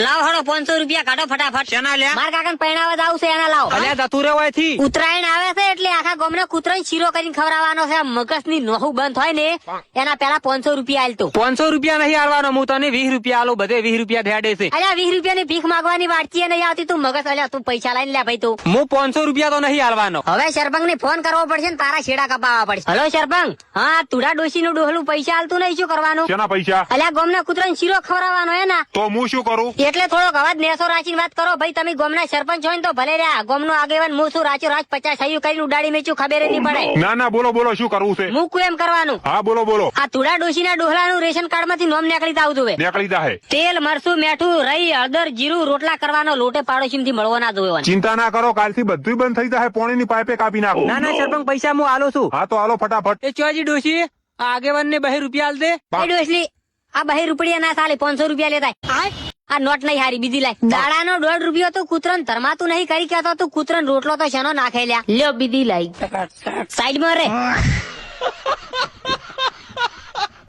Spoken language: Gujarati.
લાવ હળો 500 રૂપિયા કાઢો ફટાફટ. શેના લ્યા? માર કાકા પૈણાવા જાવ છે એના લાવ. અલ્યા જતું રહેવાય થી. ઉત્તરાયણ આવે છે એટલે આખા ગામને કૂતરાને શીરો કરીને ખવડાવવાનો છે. મગજની નોહું બંધ હોય ને એના પેલા 500 રૂપિયા આલતો. 500 રૂપિયા નહીં આલવાનો, હું તને 20 રૂપિયા આલો. બધે 20 રૂપિયા ધ્યાડે છે. અલ્યા 20 રૂપિયાની ભીખ માંગવાની વાટકી નહીં આવતી. તું મગજ અલ્યા તું પૈસા લઈને લે ભાઈ તું. હું 500 રૂપિયા તો નહીં આલવાનો. હવે સરપંચ ને ફોન કરવો પડશે ને તારા છેડા કપાવવા પડશે. હલો સરપંચ, હા તુડા ડોશી નું ડોહલું પૈસા આલતું નહીં, શું કરવાનું? શેના પૈસા? અલ્યા ગામના કૂતરાને શીરો ખવડાવવાનો હે ને, તો હું શું કરું? એટલે થોડોક અવાજ નેસો રાખીને વાત કરો ભાઈ. તમે ગામના સરપંચ હોય ને તો ભલે રહ્યા, ગામનો આગેવાન હું શું રાચો રાચ 50 સહયું કરીને ઉડાડી મેચ્યું ખબર નહીં પડે. ના ના, બોલો બોલો, શું કરવું છે? મૂકું એમ કરવાનું. હા બોલો બોલો. આ તુડા ડોશી ના ડોહલાનું રેશન કાર્ડ માંથી નોમ નીકળી આવતું હોય. નીકળી જાહે. તેલ મરસું મેઠું રહી હળદર જીરું રોટલા કરવાનો લોટે પાડોશી થી મળવો ના જોયો. ચિંતા ના કરો, કાલથી બધું બંધ થઈ જાય. પાણીની પાઇપે કાપી નાખો. ના ના સરપંચ, પૈસા હું આલો છું. હા તો હાલો ફટાફટ. એ ચોજી ડોશી, આ આગેવાન ને 2 રૂપિયા આલ દે. ડોસલી આ 2 રૂપિયા ના ચાલે, 500 રૂપિયા લેતા. આ નોટ નહીં હારી, બીજી લાય. દાડાનો 1.5 રૂપિયો તો કૂતરન ધરમાતું નહીં કરી કેતો તું. કૂતરન રોટલો તો શેનો નાખે લ્યા. લ્યો બીજી લાય સાઈડ માં રે.